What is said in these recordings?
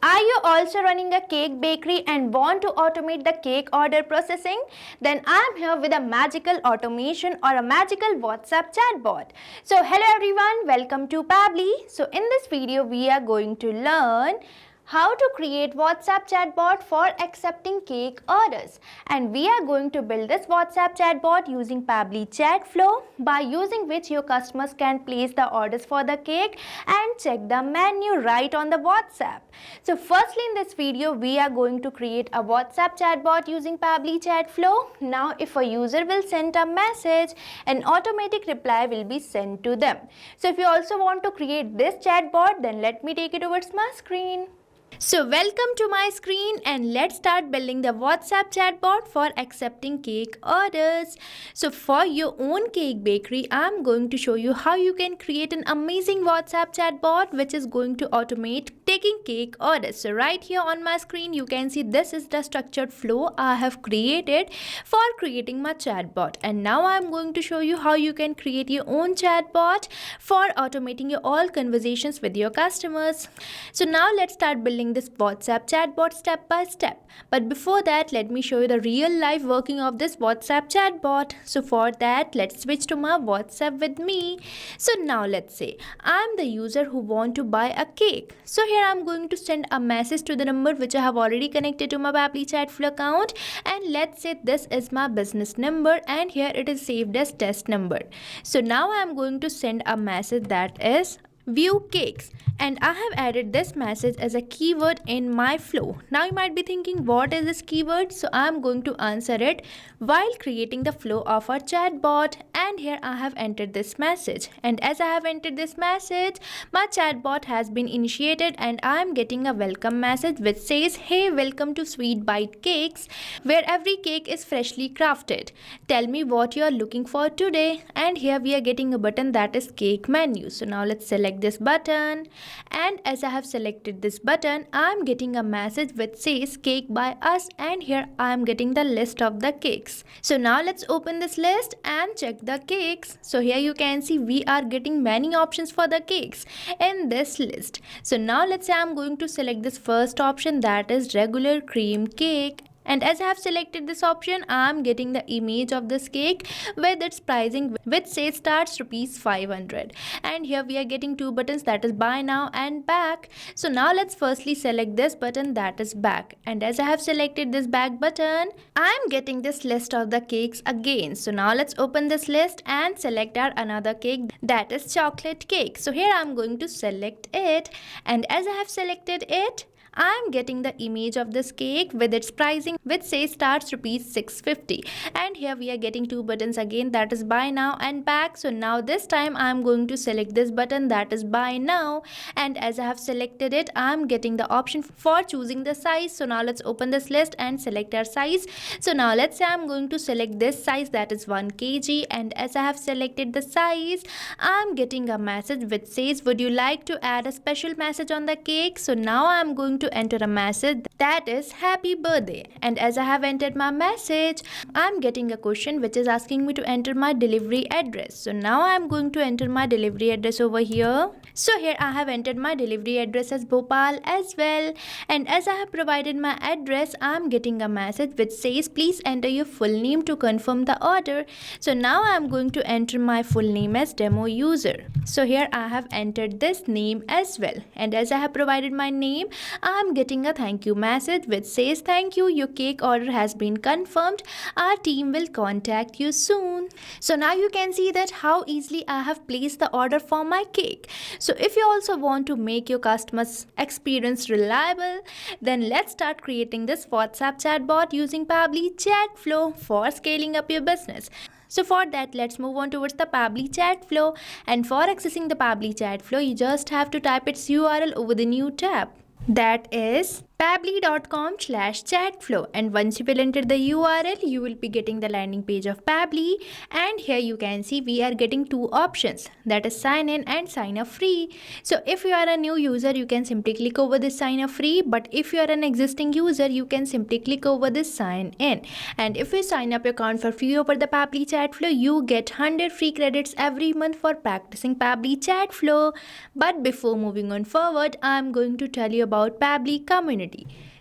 Are you also running a cake bakery and want to automate the cake order processing? Then I'm here with a magical automation or a magical WhatsApp chatbot. So hello everyone, welcome to Pabbly. So in this video we are going to learn how to create WhatsApp chatbot for accepting cake orders, and we are going to build this WhatsApp chatbot using Pabbly Chatflow, by using which your customers can place the orders for the cake and check the menu right on the WhatsApp. So firstly, in this video we are going to create a WhatsApp chatbot using Pabbly Chatflow. Now if a user will send a message, an automatic reply will be sent to them. So if you also want to create this chatbot, then let me take it towards my screen. So welcome to my screen, and let's start building the WhatsApp chatbot for accepting cake orders. So for your own cake bakery, I'm going to show you how you can create an amazing WhatsApp chatbot which is going to automate taking cake orders. So right here on my screen you can see this is the structured flow I have created for creating my chatbot, and now I'm going to show you how you can create your own chatbot for automating your all conversations with your customers. So now let's start building this WhatsApp chatbot step by step. But before that, let me show you the real life working of this WhatsApp chatbot. So for that, let's switch to my WhatsApp with me. So now let's say I'm the user who want to buy a cake. So here I'm going to send a message to the number which I have already connected to my Pabbly Chatflow account, and let's say this is my business number and here it is saved as test number. So now I'm going to send a message that is view cakes, and I have added this message as a keyword in my flow. Now you might be thinking, what is this keyword? So I am going to answer it while creating the flow of our chatbot, and here I have entered this message, and as I have entered this message, my chatbot has been initiated and I am getting a welcome message which says, hey, welcome to Sweet Bite Cakes, where every cake is freshly crafted. Tell me what you are looking for today. And here we are getting a button that is cake menu. So now let's select this button, and as I have selected this button, I am getting a message which says cake by us, and here I am getting the list of the cakes. So now let's open this list and check the cakes. So here you can see we are getting many options for the cakes in this list. So now let's say I am going to select this first option, that is regular cream cake. And as I have selected this option, I am getting the image of this cake with its pricing which says starts rupees 500. And here we are getting two buttons, that is buy now and back. So now let's firstly select this button, that is back. And as I have selected this back button, I am getting this list of the cakes again. So now let's open this list and select our another cake, that is chocolate cake. So here I am going to select it, and as I have selected it, I am getting the image of this cake with its pricing which says starts rupees 650. And here we are getting two buttons again, that is buy now and back. So now this time I am going to select this button, that is buy now, and as I have selected it, I am getting the option for choosing the size. So now let's open this list and select our size. So now let's say I am going to select this size, that is 1 kg, and as I have selected the size, I am getting a message which says would you like to add a special message on the cake. So now I am going to enter a message that is happy birthday, and as I have entered my message, I am getting a question which is asking me to enter my delivery address. So now I am going to enter my delivery address over here. So here I have entered my delivery address as Bhopal as well, and as I have provided my address, I am getting a message which says please enter your full name to confirm the order. So now I am going to enter my full name as demo user. So here I have entered this name as well, and as I have provided my name, I am getting a thank you message which says thank you, your cake order has been confirmed, our team will contact you soon. So now you can see that how easily I have placed the order for my cake. So if you also want to make your customers experience reliable, then let's start creating this WhatsApp chatbot using Pabbly Chatflow for scaling up your business. So for that, let's move on towards the Pabbly Chatflow, and for accessing the Pabbly Chatflow, you just have to type its URL over the new tab, that is pabbly.com/chatflow, and once you will enter the URL, you will be getting the landing page of Pabbly. And here you can see we are getting two options, that is sign in and sign up free. So if you are a new user, you can simply click over this sign up free, but if you are an existing user, you can simply click over this sign in. And if you sign up your account for free over the Pabbly Chatflow, you get 100 free credits every month for practicing Pabbly Chatflow. But before moving on forward, I am going to tell you about Pabbly community.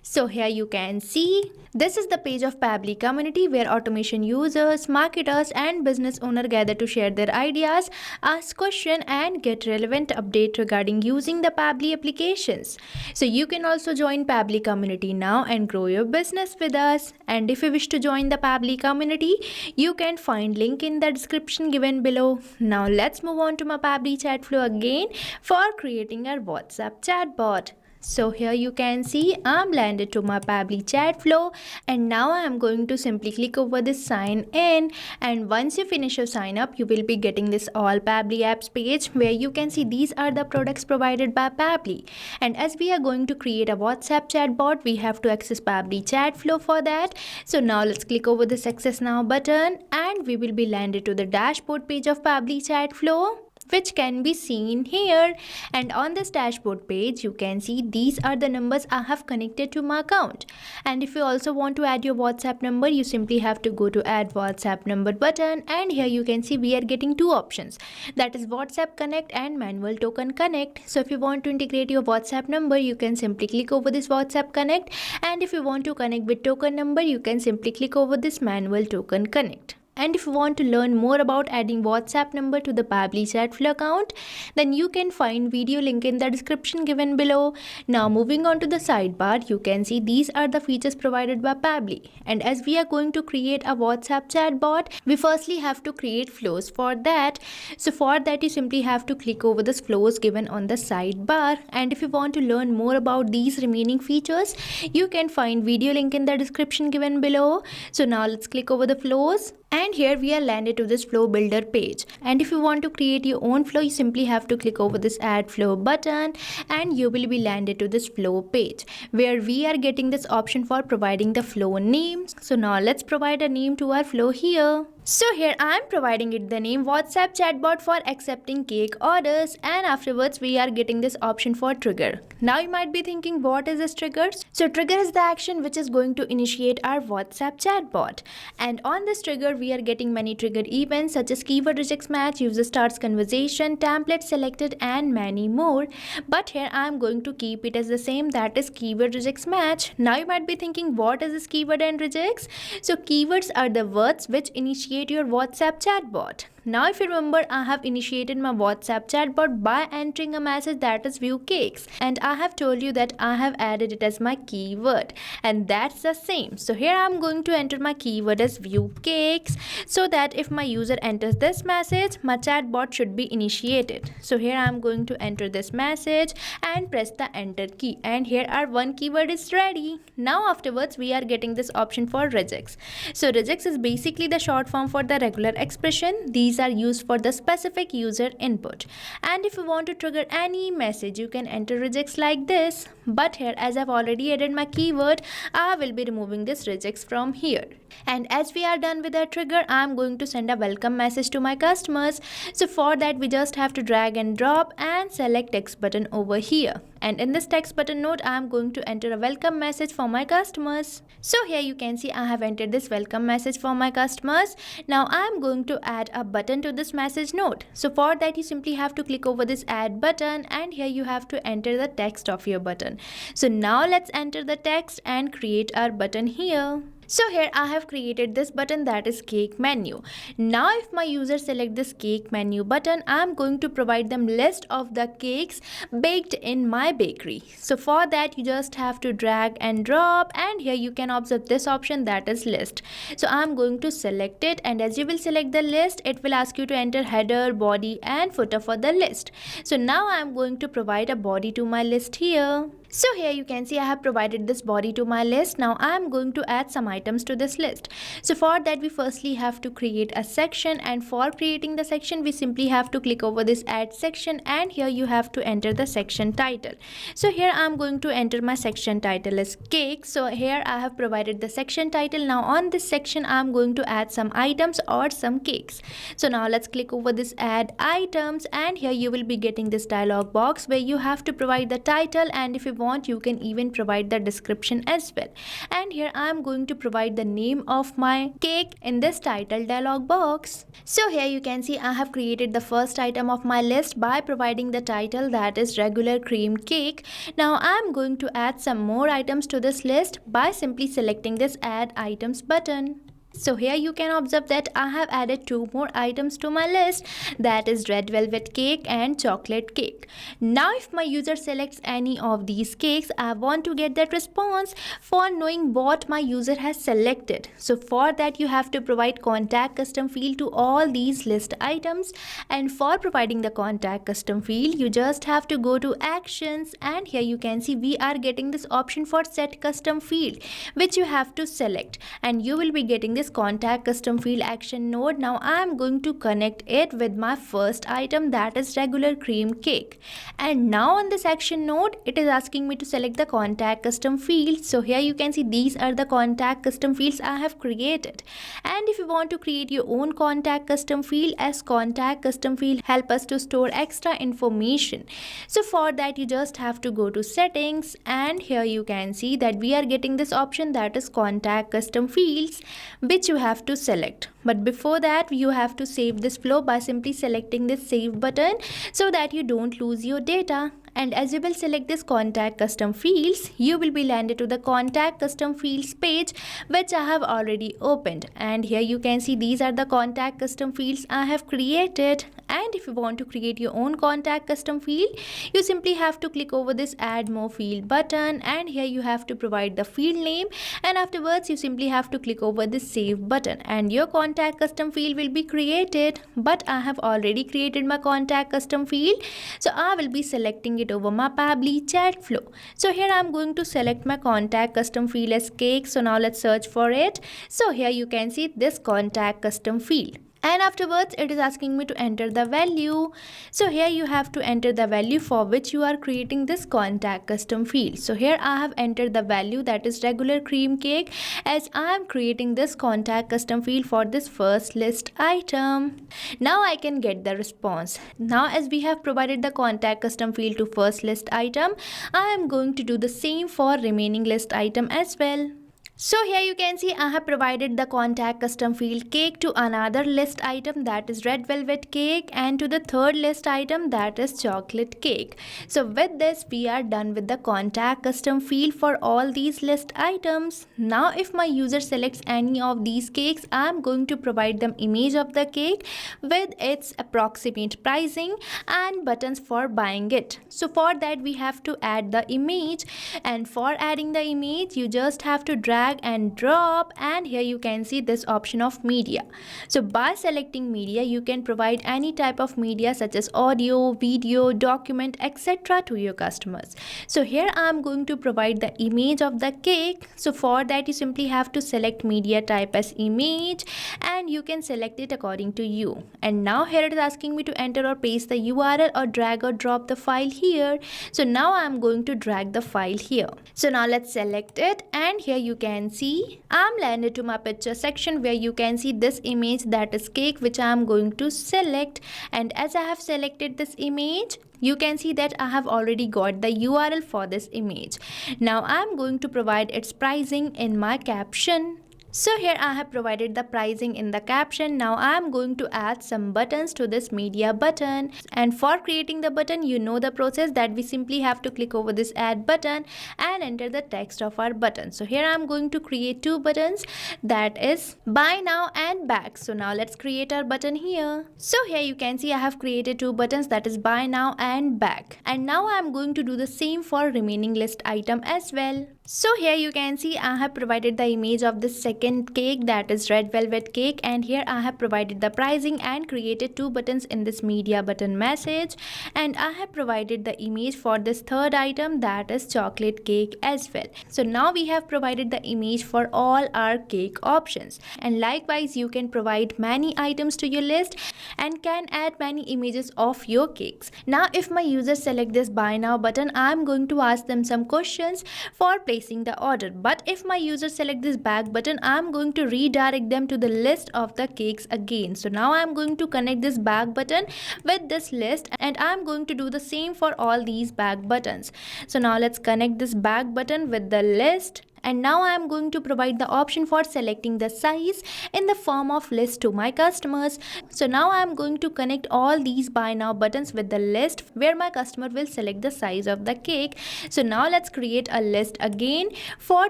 So here you can see this is the page of Pabbly community, where automation users, marketers and business owners gather to share their ideas, ask questions and get relevant updates regarding using the Pabbly applications. So you can also join Pabbly community now and grow your business with us. And if you wish to join the Pabbly community, you can find link in the description given below. Now let's move on to my Pabbly Chatflow again for creating our WhatsApp chatbot. So here you can see I'm landed to my Pabbly Chatflow, and now I am going to simply click over this sign in. And once you finish your sign up, you will be getting this all Pabbly apps page, where you can see these are the products provided by Pabbly. And as we are going to create a WhatsApp chatbot, we have to access Pabbly Chatflow for that. So now let's click over this access now button, and we will be landed to the dashboard page of Pabbly Chatflow, which can be seen here. And on this dashboard page, you can see these are the numbers I have connected to my account. And if you also want to add your WhatsApp number, you simply have to go to add WhatsApp number button, and here you can see we are getting two options, that is WhatsApp Connect and Manual Token Connect. So if you want to integrate your WhatsApp number, you can simply click over this WhatsApp Connect, and if you want to connect with token number, you can simply click over this Manual Token Connect. And if you want to learn more about adding WhatsApp number to the Pabbly Chatflow account, then you can find video link in the description given below. Now moving on to the sidebar, you can see these are the features provided by Pabbly. And as we are going to create a WhatsApp chatbot, we firstly have to create flows for that. So for that, you simply have to click over the flows given on the sidebar. And if you want to learn more about these remaining features, you can find video link in the description given below. So now let's click over the flows. And here we are landed to this flow builder page. And if you want to create your own flow, you simply have to click over this add flow button, and you will be landed to this flow page, where we are getting this option for providing the flow name. So now let's provide a name to our flow here. So here I am providing it the name WhatsApp chatbot for accepting cake orders, and afterwards we are getting this option for trigger. Now you might be thinking, what is this trigger? So trigger is the action which is going to initiate our WhatsApp chatbot. And on this trigger, we are getting many triggered events such as keyword rejects match, user starts conversation, template selected and many more. But here I am going to keep it as the same, that is keyword rejects match. Now you might be thinking, what is this keyword and rejects? So keywords are the words which initiate your WhatsApp chatbot. Now if you remember, I have initiated my WhatsApp chatbot by entering a message that is view cakes, and I have told you that I have added it as my keyword, and that's the same. So here I'm going to enter my keyword as view cakes, so that if my user enters this message, my chatbot should be initiated. So here I'm going to enter this message and press the enter key, and here our one keyword is ready. Now afterwards we are getting this option for regex. So regex is basically the short form for the regular expression. These are used for the specific user input. And if you want to trigger any message, you can enter regex like this. But here, as I've already added my keyword, I will be removing this regex from here. And as we are done with our trigger, I'm going to send a welcome message to my customers. So for that, we just have to drag and drop and select text button over here. And in this text button node, I'm going to enter a welcome message for my customers. So here you can see I have entered this welcome message for my customers. Now I'm going to add a button to this message node. So for that, you simply have to click over this add button, and here you have to enter the text of your button. So now let's enter the text and create our button here. So here I have created this button, that is cake menu. Now if my user select this cake menu button, I am going to provide them list of the cakes baked in my bakery. So for that, you just have to drag and drop, and here you can observe this option, that is list. So I am going to select it, and as you will select the list, it will ask you to enter header, body and footer for the list. So now I am going to provide a body to my list here. So here you can see I have provided this body to my list. Now I am going to add some items to this list. So for that we firstly have to create a section, and for creating the section we simply have to click over this add section, and here you have to enter the section title. So here I am going to enter my section title as cake. So here I have provided the section title. Now on this section I am going to add some items or some cakes. So now let's click over this add items, and here you will be getting this dialog box where you have to provide the title, and if you want you can even provide the description as well. And here I am going to provide the name of my cake in this title dialog box. So here you can see I have created the first item of my list by providing the title, that is regular cream cake. Now I am going to add some more items to this list by simply selecting this add items button. So here you can observe that I have added two more items to my list, that is red velvet cake and chocolate cake. Now if my user selects any of these cakes, I want to get that response for knowing what my user has selected. So for that you have to provide contact custom field to all these list items, and for providing the contact custom field you just have to go to actions, and here you can see we are getting this option for set custom field which you have to select, and you will be getting this contact custom field action node. Now I am going to connect it with my first item, that is regular cream cake, and now on this action node it is asking me to select the contact custom field. So here you can see these are the contact custom fields I have created, and if you want to create your own contact custom field, as contact custom field help us to store extra information, so for that you just have to go to settings, and here you can see that we are getting this option, that is contact custom fields, which you have to select. But before that you have to save this flow by simply selecting this save button so that you don't lose your data. And as you will select this contact custom fields, you will be landed to the contact custom fields page which I have already opened, and here you can see these are the contact custom fields I have created. And if you want to create your own contact custom field, you simply have to click over this add more field button, and here you have to provide the field name, and afterwards you simply have to click over this save button and your contact custom field will be created. But I have already created my contact custom field, so I will be selecting it over my Pabbly Chatflow. So here I am going to select my contact custom field as cake. So now let's search for it. So here you can see this contact custom field, and afterwards it is asking me to enter the value. So here you have to enter the value for which you are creating this contact custom field. So here I have entered the value, that is regular cream cake, as I am creating this contact custom field for this first list item. Now I can get the response. Now as we have provided the contact custom field to first list item, I am going to do the same for remaining list item as well. So here you can see I have provided the contact custom field cake to another list item, that is red velvet cake, and to the third list item, that is chocolate cake. So with this we are done with the contact custom field for all these list items. Now if my user selects any of these cakes, I am going to provide them image of the cake with its approximate pricing and buttons for buying it. So for that we have to add the image, and for adding the image you just have to drag and drop, and here you can see this option of media. So by selecting media you can provide any type of media such as audio, video, document, etc. to your customers. So here I am going to provide the image of the cake. So for that you simply have to select media type as image, and you can select it according to you. And now here it is asking me to enter or paste the URL or drag or drop the file here. So now I am going to drag the file here. So now let's select it, and here you can see I'm landed to my picture section where you can see this image, that is cake, which I am going to select. And as I have selected this image, you can see that I have already got the URL for this image. Now I am going to provide its pricing in my caption. So here I have provided the pricing in the caption. Now I am going to add some buttons to this media button, and for creating the button you know the process, that we simply have to click over this add button and enter the text of our button. So here I am going to create two buttons, that is buy now and back. So now let's create our button here. So here you can see I have created two buttons, that is buy now and back, and now I am going to do the same for remaining list item as well. So here you can see I have provided the image of the second cake, that is red velvet cake, and here I have provided the pricing and created two buttons in this media button message, and I have provided the image for this third item, that is chocolate cake as well. So now we have provided the image for all our cake options, and likewise you can provide many items to your list and can add many images of your cakes. Now if my users select this buy now button, I am going to ask them some questions for placing the order. But if my users select this back button, I am going to redirect them to the list of the cakes again. So now I am going to connect this back button with this list, and I am going to do the same for all these back buttons. So now let's connect this back button with the list. And now I am going to provide the option for selecting the size in the form of list to my customers. So now I am going to connect all these buy now buttons with the list where my customer will select the size of the cake. So now let's create a list again for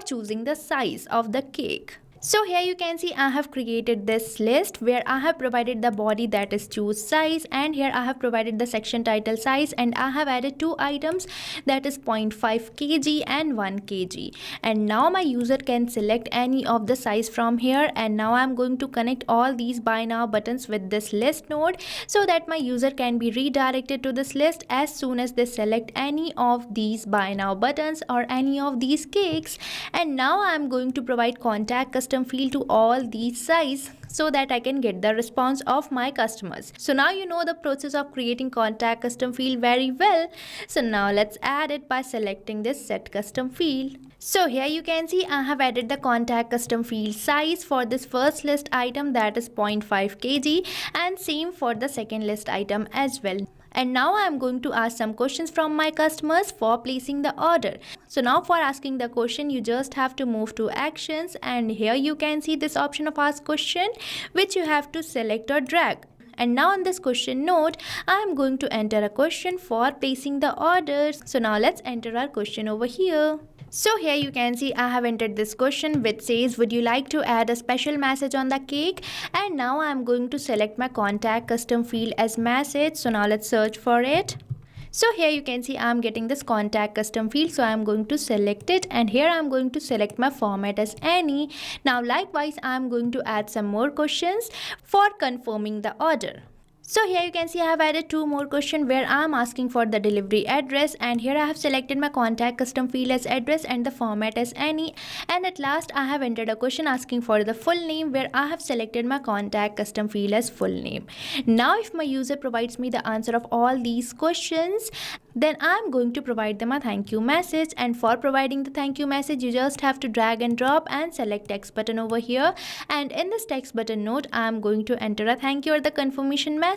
choosing the size of the cake. So here you can see I have created this list where I have provided the body, that is choose size, and here I have provided the section title size, and I have added two items, that is 0.5 kg and 1 kg. And now my user can select any of the size from here, and now I am going to connect all these buy now buttons with this list node so that my user can be redirected to this list as soon as they select any of these buy now buttons or any of these cakes. And now I am going to provide contact custom field to all these size so that I can get the response of my customers. So now you know the process of creating contact custom field very well. So now let's add it by selecting this set custom field. So here you can see I have added the contact custom field size for this first list item, that is 0.5 kg, and same for the second list item as well. And now I am going to ask some questions from my customers for placing the order. So now for asking the question, you just have to move to actions, and here you can see this option of ask question, which you have to select or drag. And now on this question node, I am going to enter a question for placing the orders. So now let's enter our question over here. So here you can see I have entered this question which says, would you like to add a special message on the cake? And now I am going to select my contact custom field as message. So now let's search for it. So here you can see I am getting this contact custom field, so I am going to select it, and here I am going to select my format as any. Now likewise I am going to add some more questions for confirming the order. So here you can see I have added two more questions where I am asking for the delivery address, and here I have selected my contact custom field as address and the format as any. And at last I have entered a question asking for the full name where I have selected my contact custom field as full name. Now if my user provides me the answer of all these questions, then I am going to provide them a thank you message, and for providing the thank you message you just have to drag and drop and select text button over here, and in this text button node I am going to enter a thank you or the confirmation message.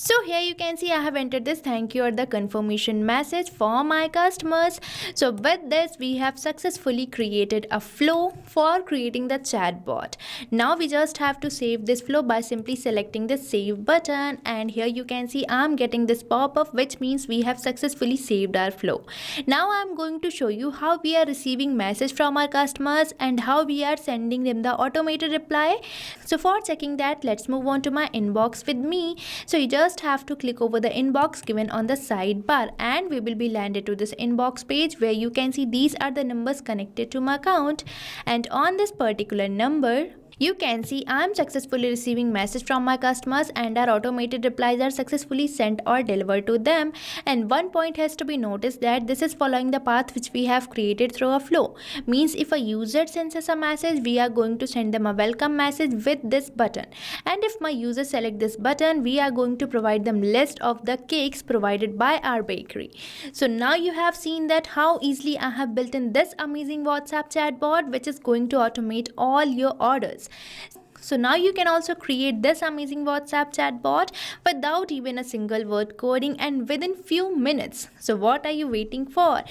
So here you can see I have entered this thank you or the confirmation message for my customers. So with this we have successfully created a flow for creating the chatbot. Now we just have to save this flow by simply selecting the save button, and here you can see I am getting this pop-up which means we have successfully saved our flow. Now I am going to show you how we are receiving message from our customers and how we are sending them the automated reply. So for checking that, let's move on to my inbox with me. So you just have to click over the inbox given on the sidebar, and we will be landed to this inbox page where you can see these are the numbers connected to my account, and on this particular number you can see I am successfully receiving message from my customers and our automated replies are successfully sent or delivered to them. And one point has to be noticed that this is following the path which we have created through a flow. Means if a user sends us a message, we are going to send them a welcome message with this button. And if my user select this button, we are going to provide them list of the cakes provided by our bakery. So now you have seen that how easily I have built in this amazing WhatsApp chatbot which is going to automate all your orders. So now you can also create this amazing WhatsApp chatbot without even a single word coding and within few minutes. So what are you waiting for?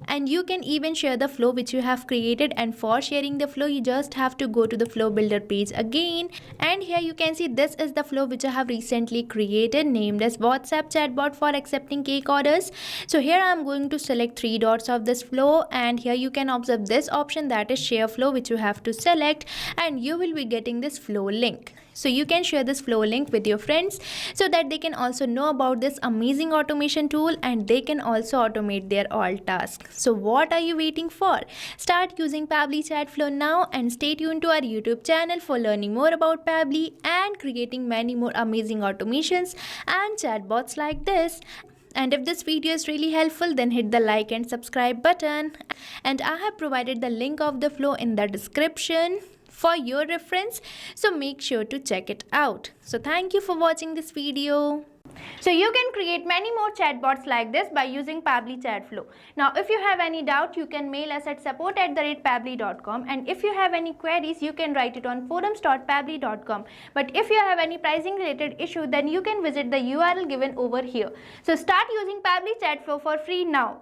And you can even share the flow which you have created, and for sharing the flow you just have to go to the flow builder page again, and here you can see this is the flow which I have recently created named as WhatsApp chatbot for accepting cake orders. So here I am going to select three dots of this flow, and here you can observe this option, that is share flow, which you have to select, and you will be getting this flow link. So you can share this flow link with your friends so that they can also know about this amazing automation tool and they can also automate their all tasks. So what are you waiting for? Start using Pabbly Chatflow now and stay tuned to our YouTube channel for learning more about Pabbly and creating many more amazing automations and chatbots like this. And if this video is really helpful, then hit the like and subscribe button. And I have provided the link of the flow in the description for your reference, so make sure to check it out. So thank you for watching this video. So you can create many more chatbots like this by using Pabbly Chatflow. Now if you have any doubt, you can mail us at support@pabbly.com, and if you have any queries, you can write it on forums.pabbly.com. But if you have any pricing related issue, then you can visit the URL given over here. So start using Pabbly Chatflow for free now.